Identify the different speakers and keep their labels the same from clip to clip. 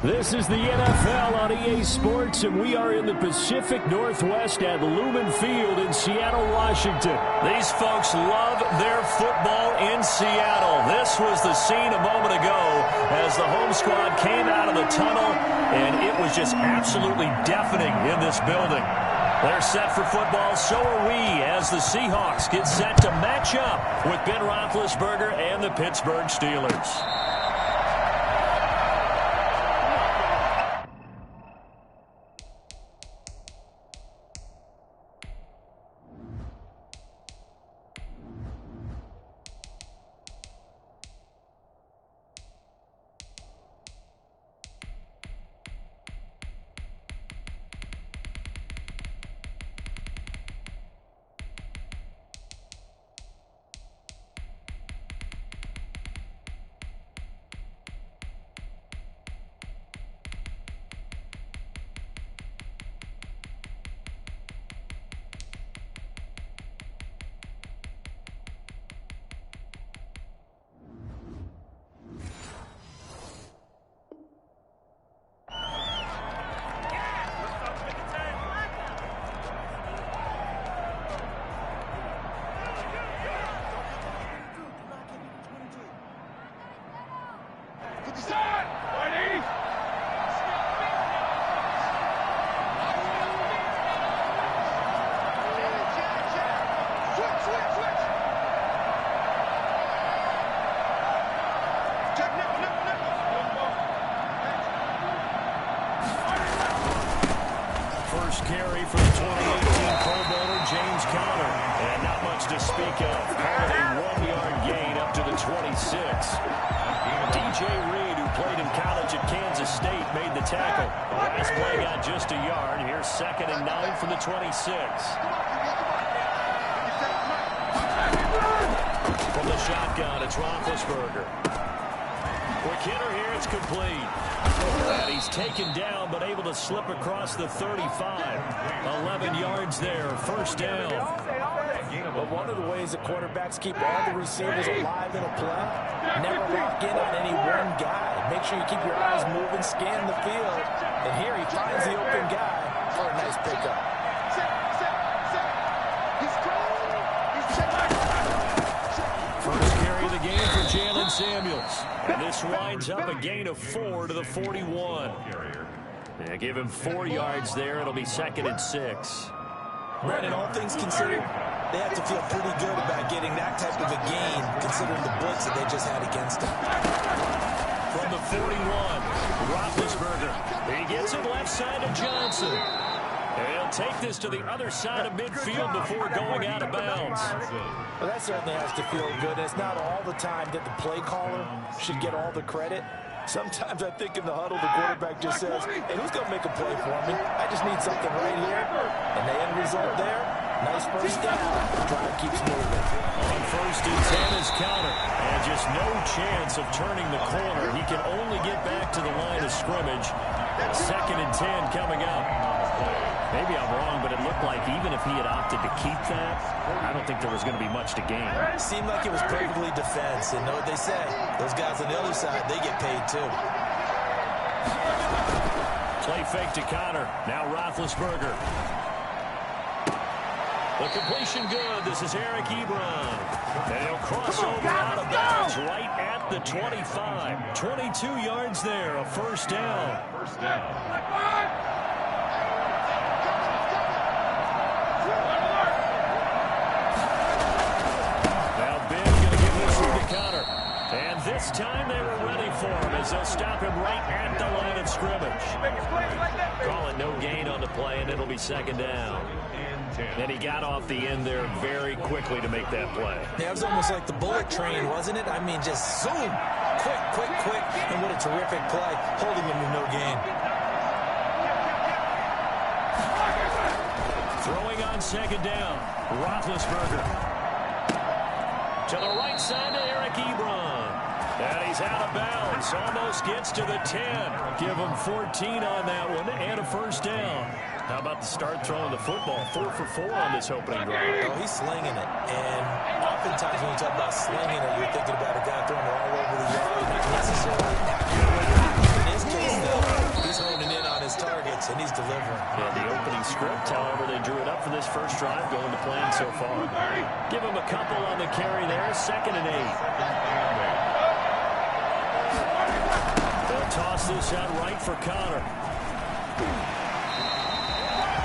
Speaker 1: This is the NFL on EA Sports, and we are in the Pacific Northwest at Lumen Field in Seattle, Washington.
Speaker 2: These folks love their football in Seattle. This was the scene a moment ago as the home squad came out of the tunnel, and it was just absolutely deafening in this building. They're set for football, so are we, as the Seahawks get set to match up with Ben Roethlisberger and the Pittsburgh Steelers. First carry for the 2018 Pro Bowler, James Conner. And not much to speak of. Called a 1-yard gain up to the 26. DJ Reed, who played in college at Kansas State, made the tackle. The last play got just a yard. Here's 2nd and 9 from the 26. From the shotgun, it's Roethlisberger. Quick hitter here, it's complete. And he's taken down, but able to slip across the 35. 11 yards there, first down.
Speaker 3: But one of the ways the quarterbacks keep all the receivers alive in a play, never lock in on any one guy. Make sure you keep your eyes moving, scan the field. And here he finds the open guy for a nice pickup.
Speaker 1: First carry of the game for Jalen Samuels. And this winds up a gain of 4 to the 41. Yeah, give him 4 yards there. It'll be 2nd and 6.
Speaker 3: Brandon, all things considered, they have to feel pretty good about getting that type of a gain, considering the blitz that they just had against them.
Speaker 1: From the 41, Roethlisberger. He gets it left side to Johnson. And he'll take this to the other side of midfield before going out of bounds.
Speaker 3: Well, that certainly has to feel good. It's not all the time that the play caller should get all the credit. Sometimes I think in the huddle, the quarterback just says, hey, who's going to make a play for me? I just need something right here. And the end result there, nice first down. The drive keeps moving.
Speaker 1: On 1st and 10 is Conner. And just no chance of turning the corner. He can only get back to the line of scrimmage. 2nd and 10 coming up. Maybe I'm wrong, but it looked like even if he had opted to keep that, I don't think there was going to be much to gain.
Speaker 3: It seemed like it was perfectly defense. And know what they say? Those guys on the other side, they get paid too.
Speaker 1: Play fake to Conner. Now Roethlisberger. The completion good. This is Eric Ebron. And he'll cross over out of bounds right at the 25. 22 yards there, a first down. This time they were ready for him as they'll stop him right at the line of scrimmage. Call it no gain on the play, and it'll be 2nd down. And he got off the end there very quickly to make that play.
Speaker 3: Yeah, it was almost like the bullet train, wasn't it? I mean, just zoom. Quick, quick, quick. And what a terrific play, holding him to no gain.
Speaker 1: Throwing on 2nd down. Roethlisberger. To the right side to Eric Ebron. And he's out of bounds. Almost gets to the 10. Give him 14 on that one and a first down. How about the start throwing the football? 4 for 4 on this opening drive.
Speaker 3: Oh, he's slinging it. And oftentimes when you talk about slinging it, you're thinking about a guy throwing it all over the yard, not necessarily accurate. In this case, though,
Speaker 2: drive going to plan so far. Give him a couple on the carry there. 2nd and 8. They'll toss this out right for Connor.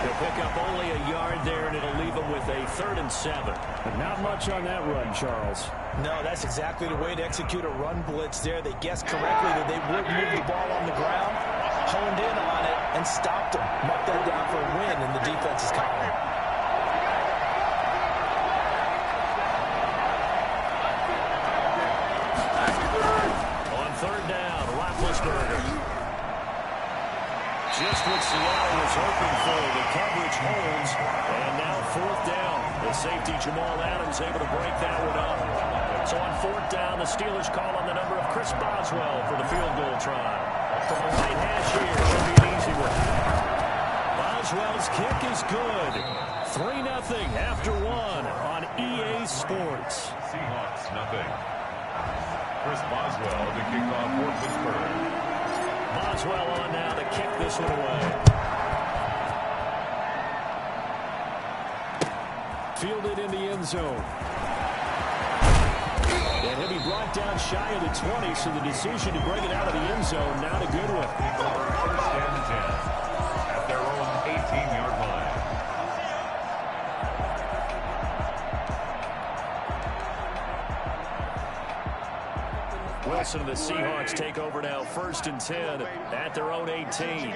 Speaker 2: He'll pick up only a yard there, and it'll leave him with a 3rd and 7.
Speaker 1: But not much on that run, Charles.
Speaker 3: No, that's exactly the way to execute a run blitz there. They guessed correctly that they would move the ball on the ground, honed in on it, and stopped them. Marked that down for a win in the defense's column.
Speaker 2: On 3rd down, Roethlisberger. Just what Seattle was hoping for. The coverage holds, and now 4th down. The safety Jamal Adams able to break that one up. So on 4th down, the Steelers call on the number of Chris Boswell for the field goal try. From the right hash here, should be an easy one. Boswell's kick is good. 3-0 after 1 on EA Sports.
Speaker 4: Seahawks, nothing. Chris Boswell to kick off for Pittsburgh.
Speaker 2: Boswell on now to kick this one away.
Speaker 1: Fielded in the end zone. And he'll be brought down shy of the 20, so the decision to bring it out of the end zone now to Goodwin.
Speaker 4: 1st and 10 at their own 18-yard line.
Speaker 2: Wilson and the Seahawks take over now. 1st and 10 at their own 18.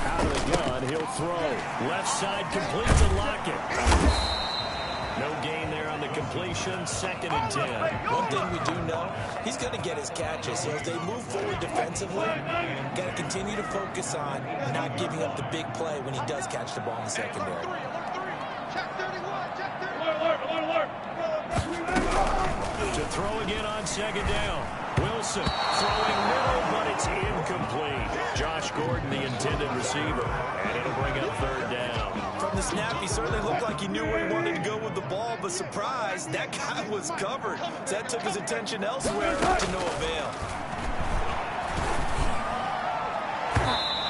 Speaker 1: Out of the gun, he'll throw.
Speaker 2: Left side complete to Lockett. No gain there on the completion. 2nd and 10.
Speaker 3: One thing we do know, he's going to get his catches. So as they move forward defensively, got to continue to focus on not giving up the big play when he does catch the ball in the secondary.
Speaker 2: To throw again on 2nd down. Wilson throwing middle, but it's incomplete. Josh Gordon, the intended receiver, and it'll bring up 3rd down.
Speaker 3: From the snap, he certainly looked like he knew where he wanted to go with the ball, but surprise, that guy was covered. So that took his attention elsewhere to no avail.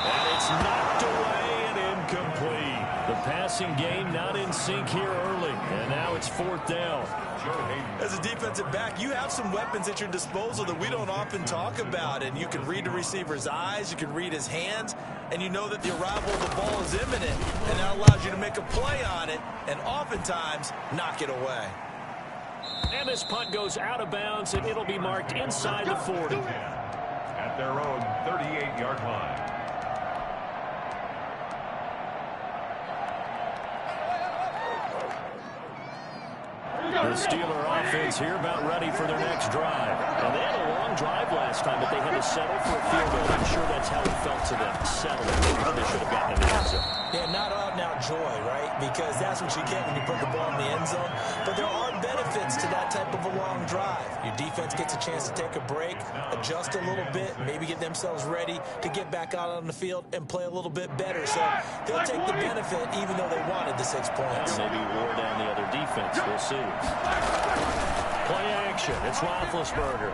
Speaker 2: And it's knocked away and incomplete. The passing game not in sync here early, and now it's 4th down.
Speaker 3: As a defensive back, you have some weapons at your disposal that we don't often talk about, and you can read the receiver's eyes, you can read his hands, and you know that the arrival of the ball is imminent, and that allows you to make a play on it and oftentimes knock it away.
Speaker 2: And this punt goes out of bounds, and it'll be marked inside the 40.
Speaker 4: At their own 38-yard line.
Speaker 2: The Steeler offense here about ready for their next drive. And they had a long drive last time, but they had to settle for a field goal. I'm sure that's how it felt to them. Settling. They should have gotten in the end zone.
Speaker 3: Yeah, not out now joy, right? Because that's what you get when you put the ball in the end zone. But there are benefits to that type of a long drive. Your defense gets a chance to take a break, adjust a little bit, maybe get themselves ready to get back out on the field and play a little bit better. So they'll take the benefit even though they wanted the 6 points.
Speaker 2: Maybe wore down the other defense. We'll see. Play action. It's Roethlisberger.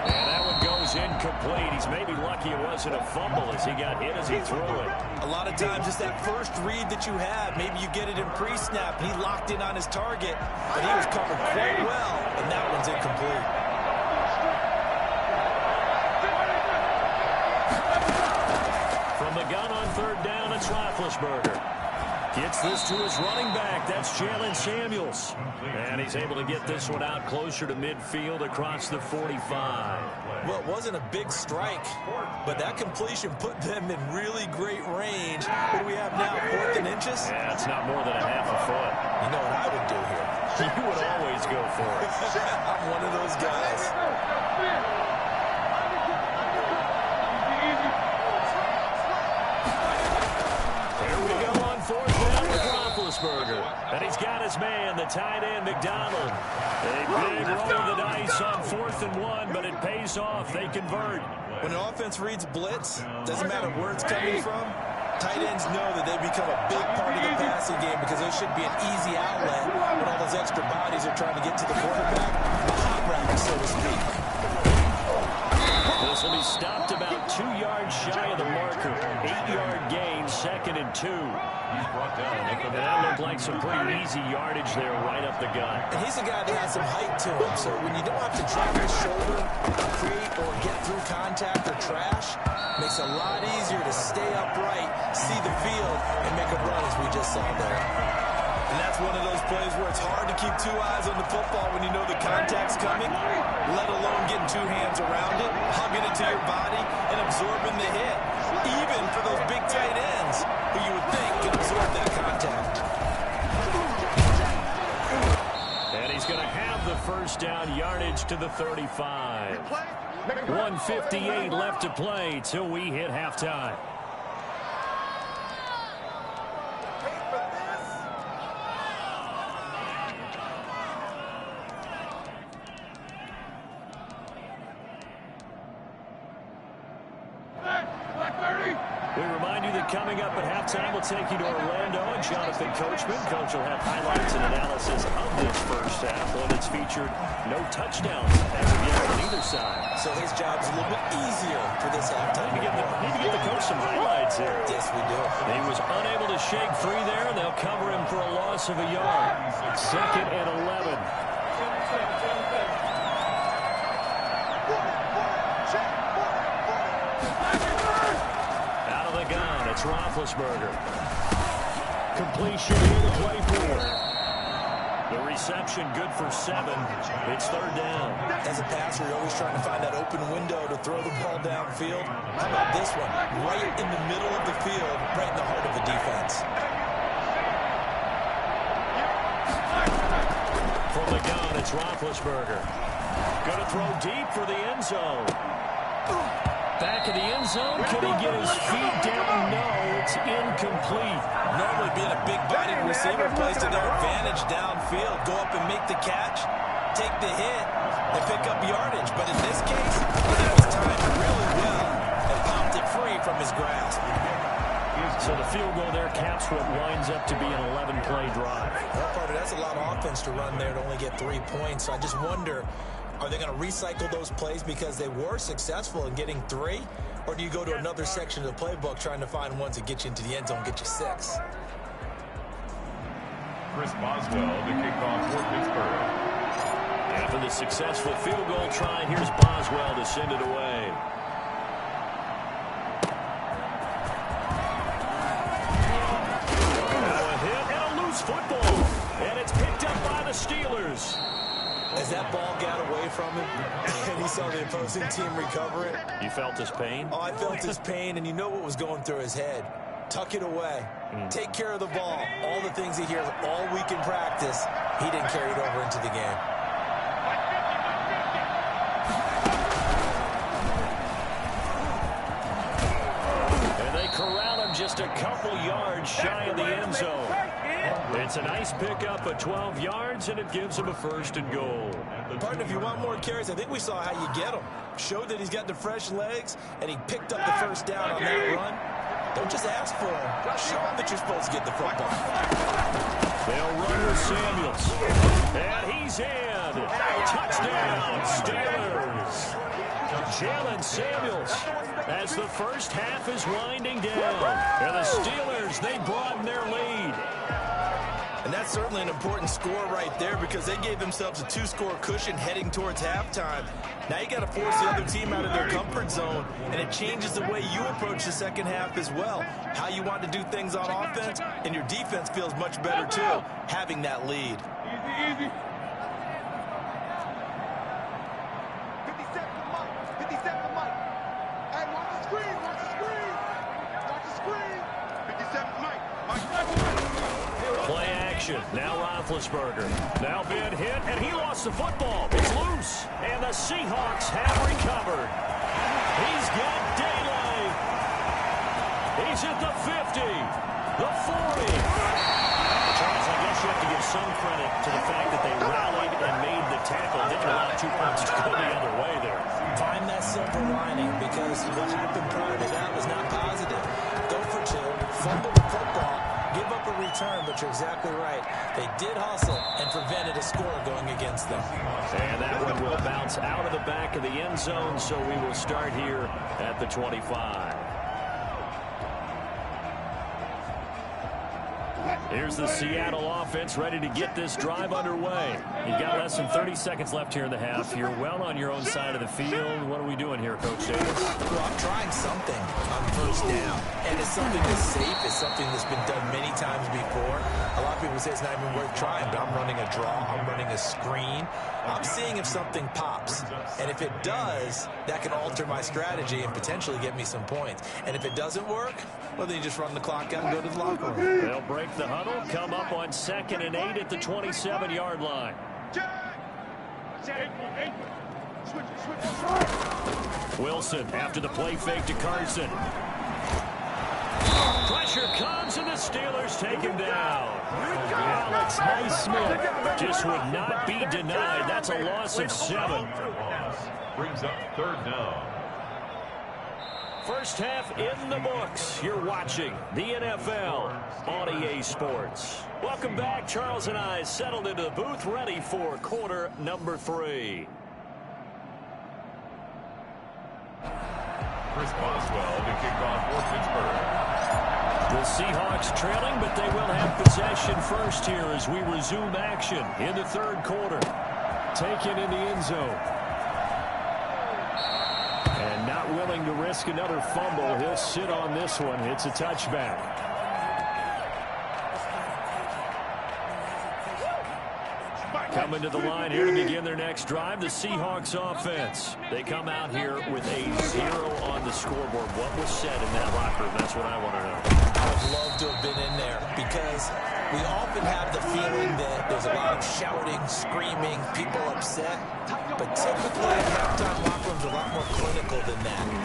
Speaker 2: And that one goes incomplete. He's maybe lucky it wasn't a fumble as he got hit as he threw it.
Speaker 3: A lot of times it's that first read that you have. Maybe you get it in pre-snap and he locked in on his target, but he was covered quite well, and that one's incomplete.
Speaker 2: From the gun on 3rd down, it's Roethlisberger. Gets this to his running back. That's Jalen Samuels. And he's able to get this one out closer to midfield across the 45.
Speaker 3: Well, it wasn't a big strike, but that completion put them in really great range. What do we have now, 4th and inches?
Speaker 2: Yeah, it's not more than a half a foot.
Speaker 3: You know what I would do here?
Speaker 2: You would always go for it.
Speaker 3: I'm one of those guys.
Speaker 2: And he's got his man, the tight end, McDonald. A big roll of the dice on 4th and 1, but it pays off. They convert.
Speaker 3: When an offense reads blitz, doesn't matter where it's coming from, tight ends know that they become a big part of the passing game because there should be an easy outlet when all those extra bodies are trying to get to the quarterback. A hot rack, so to speak.
Speaker 2: This will be stopped about 2 yards shy of the marker. 8-yard gain. 2nd and 2.
Speaker 4: He's brought down.
Speaker 2: And that looked like some pretty easy yardage there right up the gut.
Speaker 3: And he's a guy that has some height to him, so when you don't have to drop his shoulder, create or get through contact or trash, makes it a lot easier to stay upright, see the field, and make a run as we just saw there. And that's one of those plays where it's hard to keep two eyes on the football when you know the contact's coming, let alone getting two hands around it, hugging it to your body, and absorbing the hit. Even for those big tight ends who you would think can absorb that contact.
Speaker 2: And he's going to have the first down yardage to the 35. 1:58 left to play till we hit halftime. We remind you that coming up at halftime, we'll take you to Orlando and Jonathan Coachman. Coach will have highlights and analysis of this first half. One that's featured no touchdowns as of yet on either side.
Speaker 3: So his job's a little bit easier for this halftime.
Speaker 2: Need to get the coach some highlights here.
Speaker 3: Yes, we do.
Speaker 2: He was unable to shake free there, and they'll cover him for a loss of a yard. 2nd and 11. It's Roethlisberger. Completion here to play for. The reception good for 7. It's 3rd down.
Speaker 3: As a passer, you're always trying to find that open window to throw the ball downfield. How about this one? Right in the middle of the field, right in the heart of the defense.
Speaker 2: From the gun, it's Roethlisberger. Going to throw deep for the end zone. Back in the end zone. Can he get his feet down? No, it's incomplete.
Speaker 3: Normally being a big-bodied receiver plays to their advantage downfield. Go up and make the catch, take the hit, and pick up yardage. But in this case, he was timed really well and popped it free from his grasp.
Speaker 2: So the field goal there caps what winds up to be an 11-play drive.
Speaker 3: Well, Carter, that's a lot of offense to run there to only get 3 points. So I just wonder, are they going to recycle those plays because they were successful in getting 3? Or do you go to another section of the playbook trying to find ones that get you into the end zone, get you 6?
Speaker 4: Chris Boswell to kick off for Pittsburgh.
Speaker 2: After the successful field goal try, here's Boswell to send it away. A hit and a loose football. And it's picked up by the Steelers.
Speaker 3: As that ball got away from him and he saw the opposing team recover it.
Speaker 2: You felt his pain?
Speaker 3: Oh, I felt his pain, and you know what was going through his head. Tuck it away. Take care of the ball. All the things he hears all week in practice, he didn't carry it over into the game.
Speaker 2: And they corral him just a couple yards shy of the end zone. It's a nice pickup of 12 yards, and it gives him a 1st and goal.
Speaker 3: Partner, if you want more carries, I think we saw how you get him. Showed that he's got the fresh legs, and he picked up the 1st down on that run. Don't just ask for him. Show him that you're supposed to get the football.
Speaker 2: They'll run with Samuels. And he's in. Touchdown, Steelers. Jalen Samuels as the first half is winding down. And the Steelers, they broaden their lead.
Speaker 3: And that's certainly an important score right there because they gave themselves a 2-score cushion heading towards halftime. Now you got to force the other team out of their comfort zone, and it changes the way you approach the second half as well. How you want to do things on offense, and your defense feels much better too, having that lead.
Speaker 5: Easy. 57 to Mike. Hey, watch the screen. Watch the screen. 57 to Mike.
Speaker 2: Play action. Now Roethlisberger. Now been hit, and he lost the football. It's loose, and the Seahawks have recovered. He's got daylight. He's at the 50, the 40. Charles, I guess you have to give some credit to the fact that they rallied and made the tackle. Didn't allow 2 points to go the other way there.
Speaker 3: Find that silver lining because what happened prior to that was not positive. Go for 2, fumble the football, give up a return, but you're exactly right. They did hustle and prevented a score going against them.
Speaker 2: And that one will bounce out of the back of the end zone, so we will start here at the 25. Here's the Seattle offense ready to get this drive underway. You've got less than 30 seconds left here in the half. You're well on your own side of the field. What are we doing here, Coach Davis?
Speaker 3: Well, I'm trying something on first down, and it's something that's safe. It's something that's been done many times before. A lot of people say it's not even worth trying, but I'm running a draw. I'm running a screen. I'm seeing if something pops, and if it does, that can alter my strategy and potentially get me some points. And if it doesn't work, well, then you just run the clock out and go to the locker room.
Speaker 2: They'll break the huddle, come up on 2nd and 8 at the 27-yard line. Wilson after the play fake to Carson. Pressure comes, and the Steelers take him down. Alex Highsmith just would not be denied. That's a loss of 7.
Speaker 4: Brings up 3rd down.
Speaker 2: First half in the books. You're watching the NFL on EA Sports. Welcome back. Charles and I settled into the booth, ready for quarter number 3.
Speaker 4: Chris Boswell to kick off for Pittsburgh.
Speaker 2: The Seahawks trailing, but they will have possession first here as we resume action in the 3rd quarter. Taken in the end zone. And not willing to risk another fumble. He'll sit on this one. It's a touchback. Coming to the line here to begin their next drive, the Seahawks offense. They come out here with a 0 on the scoreboard. What was said in that locker room? That's what I want to know.
Speaker 3: I would love to have been in there because we often have the feeling that there's a lot of shouting, screaming, people upset. But typically, halftime locker rooms are a lot more clinical than that. In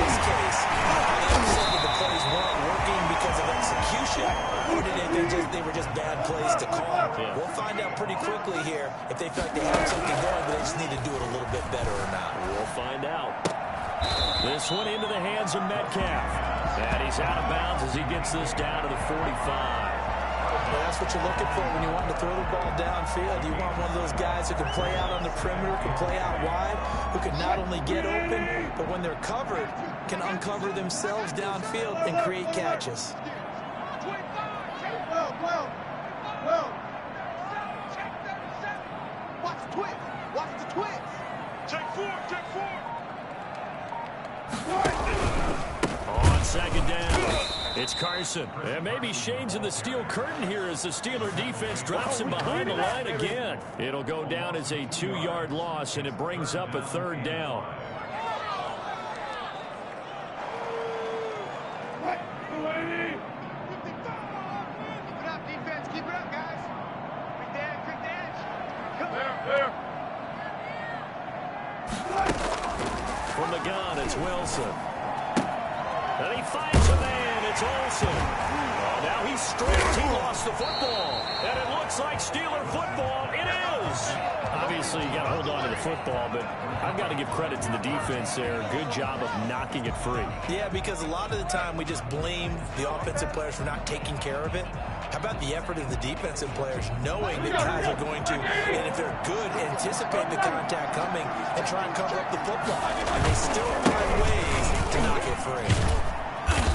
Speaker 3: this case, are they upset that the plays weren't working because of execution, or did they think they were just bad plays to call?
Speaker 2: Yeah.
Speaker 3: We'll find out pretty quickly here if they feel like they have something going, but they just need to do it a little bit better or not.
Speaker 2: We'll find out. This one into the hands of Metcalf. And he's out of bounds as he gets this down to the 45.
Speaker 3: Well, that's what you're looking for when you want to throw the ball downfield. You want one of those guys who can play out on the perimeter, can play out wide, who can not only get open, but when they're covered, can uncover themselves downfield and create catches.
Speaker 5: Watch the twist. Watch the twist. Check 4. Check 4.
Speaker 2: On 2nd down, it's Carson. And maybe Shane's in the steel curtain here as the Steeler defense drops him behind the line again. It'll go down as a 2-yard loss, and it brings up a 3rd down.
Speaker 5: Keep it up, defense. Keep it up, guys. Quick dash. Come there.
Speaker 2: From the gun, it's Wilson. And he finds a man. It's Olsen. Oh, now he's stripped. He lost the football. And it looks like Steeler football. It is. Obviously, you got to hold on to the football, but I've got to give credit to the defense there. Good job of knocking it free.
Speaker 3: Yeah, because a lot of the time we just blame the offensive players for not taking care of it. How about the effort of the defensive players knowing that guys are going to, and if they're good, anticipate the contact coming and try and cover up the football. And they still find ways to knock it free.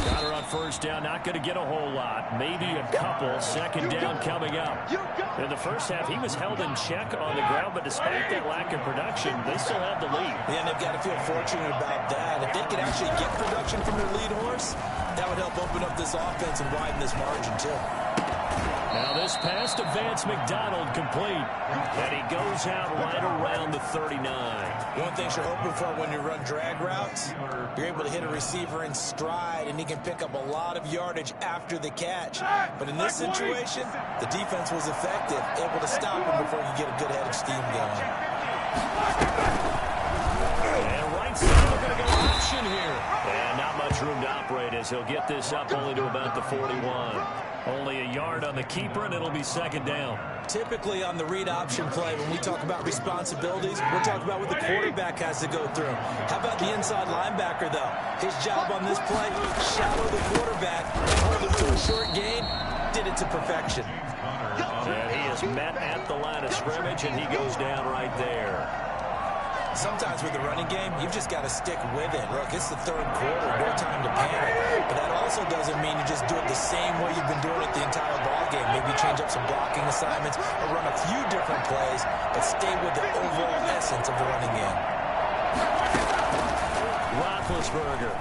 Speaker 2: Got her on first down. Not going to get a whole lot. Maybe a couple. 2nd down coming up. In the first half, he was held in check on the ground, but despite that lack of production, they still have the lead.
Speaker 3: Yeah, and they've got to feel fortunate about that. If they could actually get production from their lead horse, that would help open up this offense and widen this margin, too.
Speaker 2: Now this pass to Vance McDonald complete. And he goes out right around the 39.
Speaker 3: One thing you're hoping for when you run drag routes, you're able to hit a receiver in stride, and he can pick up a lot of yardage after the catch. But in this situation, the defense was effective, able to stop him before you get a good head of steam going.
Speaker 2: And right side, we're going to go option here. And not much room to operate as he'll get this up only to about the 41. Only a yard on the keeper, and it'll be 2nd down.
Speaker 3: Typically on the read option play, when we talk about responsibilities, we're talking about what the quarterback has to go through. How about the inside linebacker, though? His job on this play, shadow the quarterback, hold him to a short gain, did it to perfection.
Speaker 2: And he is met at the line of scrimmage, and he goes down right there.
Speaker 3: Sometimes with the running game, you've just got to stick with it. Look, it's the third quarter, no time to panic. But that also doesn't mean you just do it the same way you've been doing it the entire ball game. Maybe change up some blocking assignments or run a few different plays, but stay with the overall essence of the running game.
Speaker 2: Roethlisberger.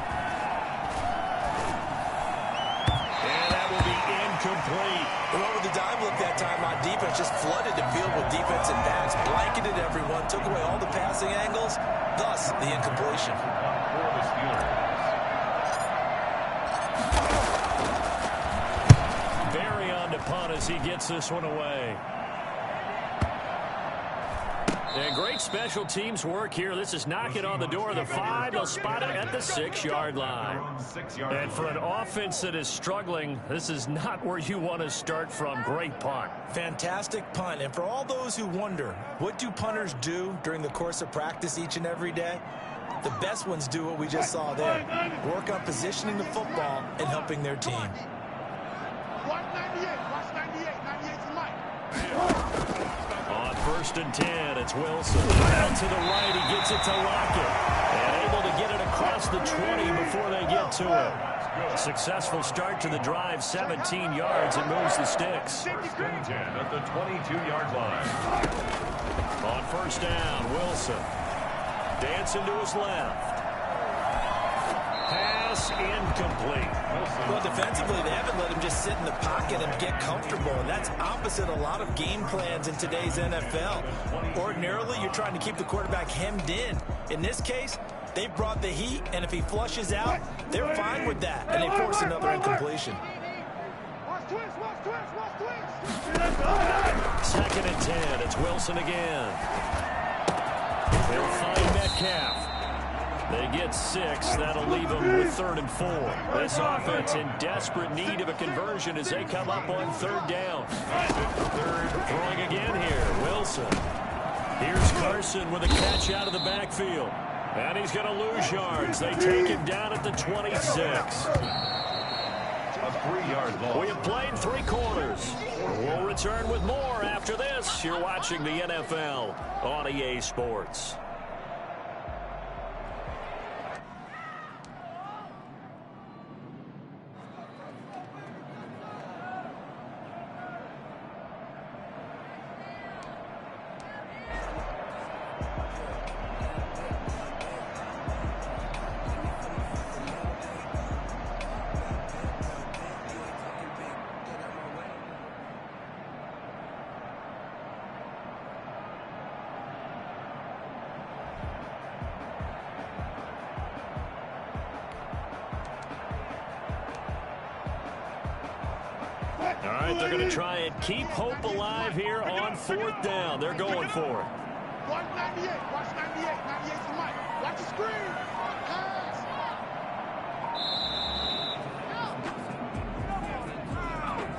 Speaker 2: And that will be incomplete.
Speaker 3: Well, with the dime look that time on defense, just flooded the field with defensive backs, blanketed everyone, took away all the passing angles, thus the incompletion.
Speaker 4: For the Steelers.
Speaker 2: Barry on to punt as he gets this one away. And great special teams work here. This is knock it on the door of the 5. They'll spot it at the 6-yard line. And for an offense that is struggling, this is not where you want to start from. Great punt.
Speaker 3: Fantastic punt. And for all those who wonder, what do punters do during the course of practice each and every day? The best ones do what we just saw there. Work on positioning the football and helping their team.
Speaker 5: Watch 98. Watch 98. 98's the mic.
Speaker 2: On 1st and 10, it's Wilson. Out to the right, he gets it to Lockett. And able to get it across the 20 before they get to it. Successful start to the drive, 17 yards, and moves the sticks.
Speaker 4: 1st and 10 at the 22-yard line.
Speaker 2: On 1st down, Wilson. Dancing to his left. Pass incomplete.
Speaker 3: Well, defensively, they haven't let him just sit in the pocket and get comfortable, and that's opposite a lot of game plans in today's NFL. Ordinarily, you're trying to keep the quarterback hemmed in. In this case, they brought the heat, and if he flushes out, they're fine with that, and they force another incompletion.
Speaker 5: Watch twist. Watch twist. Watch twist.
Speaker 2: 2nd and 10, it's Wilson again. They'll find Metcalf. They get 6. That'll leave them with 3rd and 4. This offense in desperate need of a conversion as they come up on 3rd down. Throwing again here, Wilson. Here's Carson with a catch out of the backfield. And he's going to lose yards. They take him down at the 26.
Speaker 4: A 3-yard loss.
Speaker 2: We have played 3 quarters. We'll return with more after this. You're watching the NFL on EA Sports. All right, they're going to try and keep hope alive here on 4th down. They're going for it.
Speaker 5: Watch 98. Watch 98. 98's the mic. Watch the screen. Pass.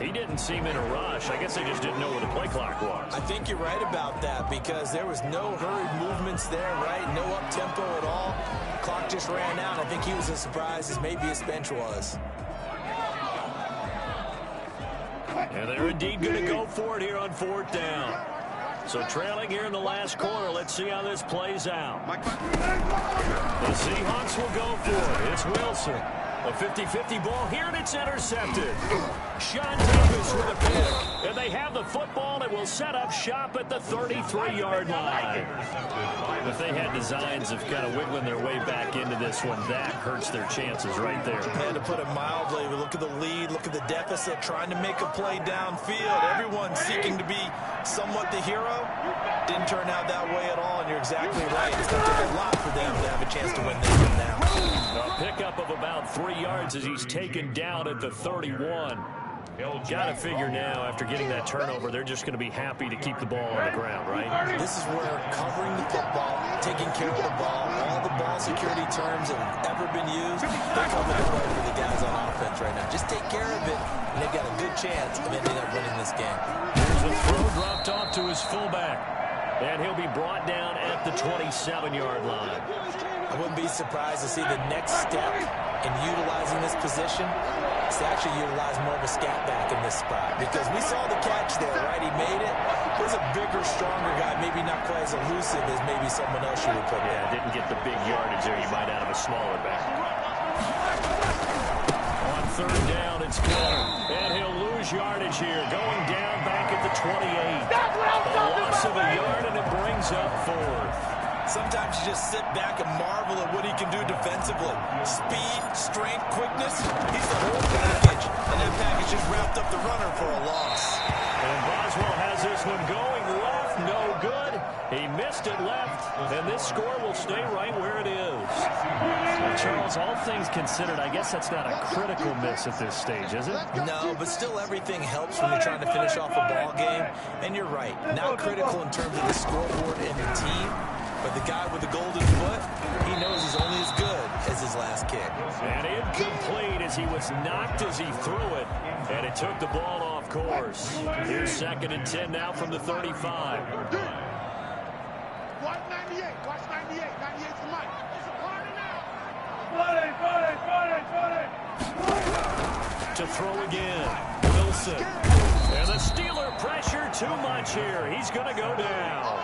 Speaker 2: He didn't seem in a rush. I guess they just didn't know where the play clock was.
Speaker 3: I think you're right about that because there was no hurried movements there, right? No up-tempo at all. Clock just ran out. I think he was as surprised as maybe his bench was.
Speaker 2: And they're indeed going to go for it here on 4th down. So trailing here in the last quarter. Let's see how this plays out. The Seahawks will go for it. It's Wilson. A 50-50 ball here, and it's intercepted. Sean Davis with a pick. And they have the football and will set up shop at the 33-yard line. If they had designs of kind of wiggling their way back into this one, that hurts their chances right there.
Speaker 3: And to put it mildly, look at the lead, look at the deficit, trying to make a play downfield. Everyone seeking to be somewhat the hero. Didn't turn out that way at all, and you're exactly right. It's going to take a lot for them to have a chance to win this one now.
Speaker 2: A pickup of about 3 yards as he's taken down at the 31. Got to figure now, after getting that turnover, they're just going to be happy to keep the ball on the ground, right?
Speaker 3: This is where covering the football, taking care of the ball, all the ball security terms that have ever been used, they come into play for the guys on offense right now. Just take care of it, and they've got a good chance of ending up winning this game.
Speaker 2: Here's a throw dropped off to his fullback, and he'll be brought down at the 27-yard line.
Speaker 3: I wouldn't be surprised to see the next step in utilizing this position to actually utilize more of a scat back in this spot because we saw the catch there, right? He made it. There's a bigger, stronger guy, maybe not quite as elusive as maybe someone else you would put there.
Speaker 2: Yeah, didn't get the big yardage there you might out of a smaller back. On third down, it's Miller, and he'll lose yardage here, going down back at the 28. A loss of a yard, and it brings up fourth.
Speaker 3: Sometimes you just sit back and marvel at what he can do defensively. Speed, strength, quickness, he's the whole package. And that package just wrapped up the runner for a loss.
Speaker 2: And Boswell has this one going left, no good. He missed it left, and this score will stay right where it is. Well, Charles, all things considered, I guess that's not a critical miss at this stage, is it?
Speaker 3: No, but still everything helps when you're trying to finish off a ball game. And you're right, not critical in terms of the scoreboard and the team. But the guy with the golden foot, he knows he's only as good as his last kick.
Speaker 2: And incomplete as he was knocked as he threw it. And it took the ball off course. Here's 2nd and 10 now from the 35.
Speaker 5: Watch 98. Watch 98. 98's the mic. It's a party now.
Speaker 2: To throw again. Wilson. And the Steeler pressure too much here. He's going to go down.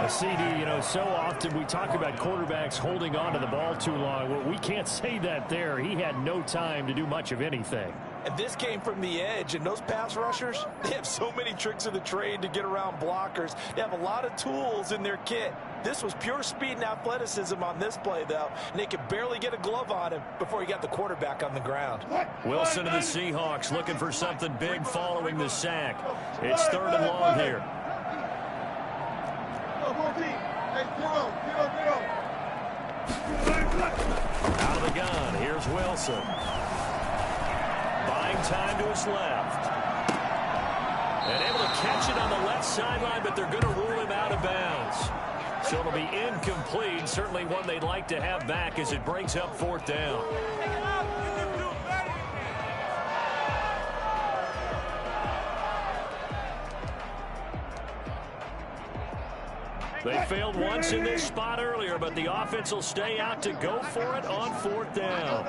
Speaker 2: A CD, you know, so often we talk about quarterbacks holding on to the ball too long. Well, we can't say that there. He had no time to do much of anything.
Speaker 3: And this came from the edge, and those pass rushers, they have so many tricks of the trade to get around blockers. They have a lot of tools in their kit. This was pure speed and athleticism on this play, though, and they could barely get a glove on him before he got the quarterback on the ground.
Speaker 2: Wilson and the Seahawks looking for something big following the sack. It's 3rd and long here. Out of the gun, here's Wilson. Buying time to his left. And able to catch it on the left sideline, but they're going to rule him out of bounds. So it'll be incomplete, certainly one they'd like to have back as it brings up 4th down. They failed once in this spot earlier, but the offense will stay out to go for it on 4th down.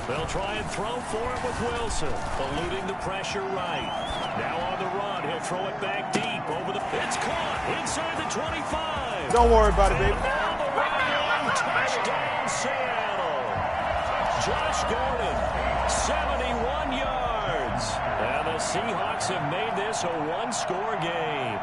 Speaker 2: They'll try and throw for it with Wilson, eluding the pressure right. Now on the run, he'll throw it back deep over the... It's caught inside the 25.
Speaker 6: Don't worry about it, baby.
Speaker 2: Down the run, touchdown Seattle. Josh Gordon, 71 yards. And the Seahawks have made this a one-score game.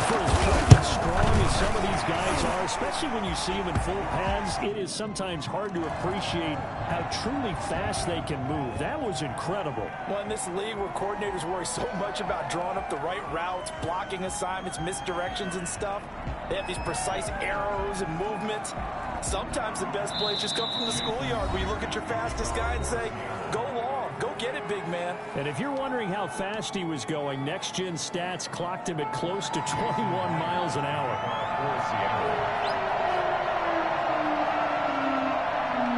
Speaker 1: For as quick and strong as some of these guys are, especially when you see them in full pads, it is sometimes hard to appreciate how truly fast they can move. That was incredible.
Speaker 3: Well, in this league where coordinators worry so much about drawing up the right routes, blocking assignments, misdirections and stuff, they have these precise arrows and movements. Sometimes the best plays just come from the schoolyard where you look at your fastest guy and say, go long, go get it, big man.
Speaker 1: And if you're wondering how fast he was going, Next Gen Stats clocked him at close to 21 miles an hour.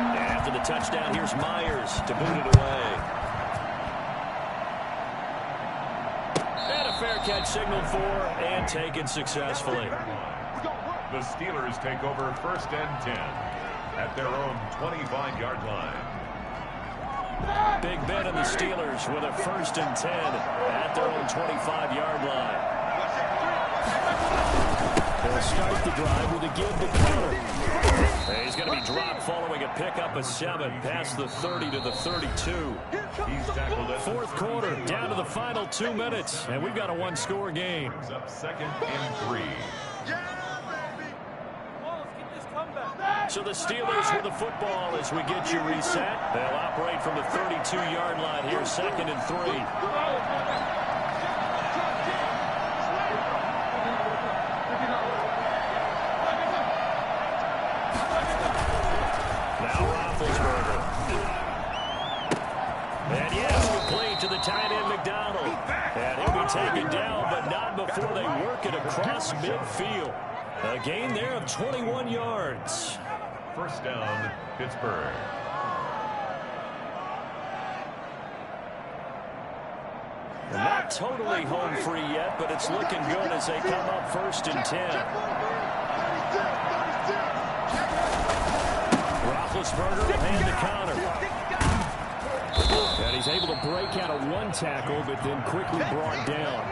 Speaker 2: And after the touchdown, here's Myers to boot it away. And a fair catch signaled for and taken successfully.
Speaker 4: The Steelers take over 1st and 10 at their own 25-yard line.
Speaker 1: Big Ben and the Steelers with a 1st and 10 at their own 25-yard line. They'll start the drive with a give to Carter.
Speaker 2: He's going to be dropped following a pickup of 7 past the 30 to the 32.
Speaker 4: He's tackled at
Speaker 1: 4th quarter, down to the final 2 minutes, and we've got a one-score game.
Speaker 4: up 2nd and 3.
Speaker 2: So the Steelers with the football as we get you reset. They'll operate from the 32-yard line here, 2nd and 3. Now Roethlisberger. And yes, complete to the tight end McDonald. And he'll be taken down, but not before they work it across midfield. A gain there of 21 yards.
Speaker 4: 1st down, Pittsburgh.
Speaker 2: Not totally home free yet, but it's looking good as they come up 1st and 10.
Speaker 1: Roethlisberger will hand the counter. And he's able to break out of one tackle, but then quickly brought down.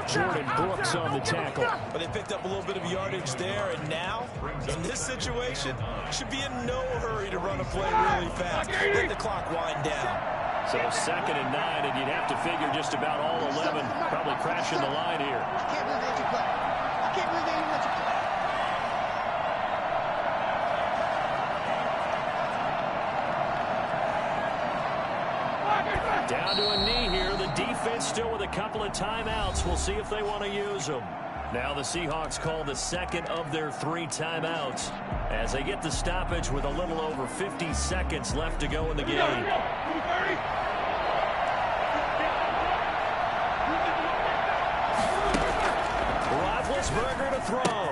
Speaker 1: Jordan Brooks on the tackle.
Speaker 3: But they picked up a little bit of yardage there, and now, in this situation, should be in no hurry to run a play really fast. Let the clock wind down.
Speaker 1: So 2nd and 9, and you'd have to figure just about all 11 probably crashing the line here.
Speaker 5: I can't believe they let you play. I can't believe they even let you play.
Speaker 1: Down to a knee here. The defense still with a couple of timeouts. We'll see if they want to use them. Now the Seahawks call the second of their 3 timeouts as they get the stoppage with a little over 50 seconds left to go in the game. Roethlisberger to throw.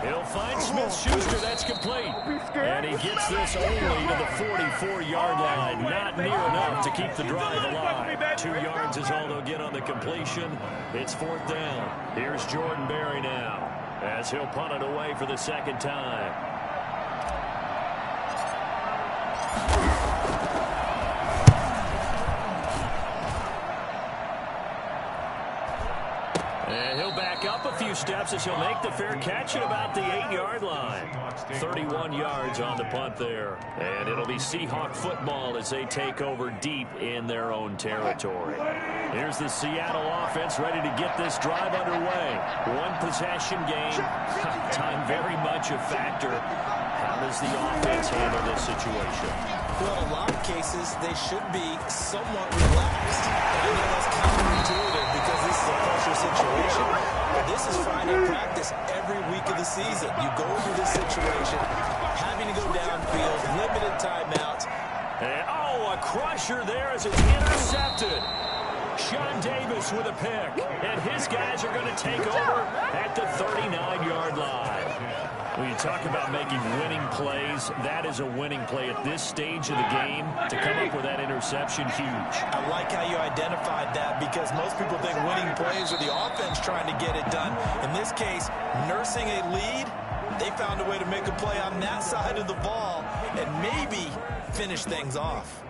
Speaker 1: He'll find Smith-Schuster. That's complete. And he gets this only to the 44-yard line. Not near enough to keep the drive alive. 2 yards is all they'll get on the completion. It's 4th down. Here's Jordan Berry now as he'll punt it away for the 2nd time. And he'll back up a few steps as he'll make the fair catch at about the 8-yard line. 31 yards on the punt there. And it'll be Seahawk football as they take over deep in their own territory. Here's the Seattle offense ready to get this drive underway. 1 possession game. Time very much a factor. How does the offense handle this situation?
Speaker 3: Well, in a lot of cases, they should be somewhat relaxed. And I know that's counterintuitive because this is a pressure situation. But this is Friday practice every week of the season. You go into this situation, having to go downfield, limited timeouts.
Speaker 1: And, a crusher there as it's intercepted. Sean Davis with a pick. And his guys are going to take over at the 39-yard line. When you talk about making winning plays, that is a winning play at this stage of the game. To come up with that interception, huge.
Speaker 3: I like how you identified that because most people think winning plays are the offense trying to get it done. In this case, nursing a lead, they found a way to make a play on that side of the ball and maybe finish things off.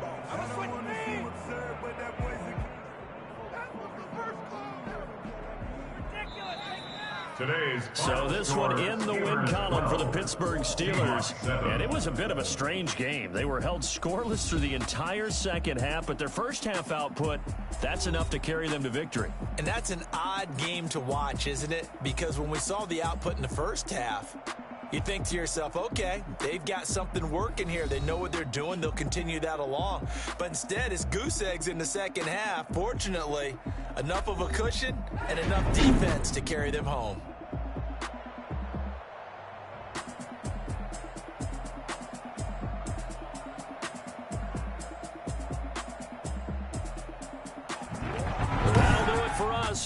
Speaker 1: So this one in the win column for the Pittsburgh Steelers. And it was a bit of a strange game. They were held scoreless through the entire second half, but their first half output, that's enough to carry them to victory.
Speaker 3: And that's an odd game to watch, isn't it? Because when we saw the output in the first half, you think to yourself, okay, they've got something working here. They know what they're doing. They'll continue that along. But instead, it's goose eggs in the second half. Fortunately, enough of a cushion and enough defense to carry them home.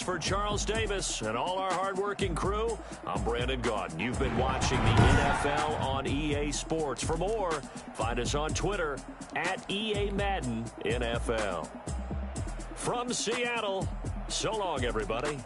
Speaker 1: For Charles Davis and all our hardworking crew, I'm Brandon Gaudin. You've been watching the NFL on EA Sports. For more, find us on Twitter at EA Madden NFL. From Seattle, so long, everybody.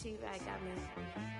Speaker 6: She got me.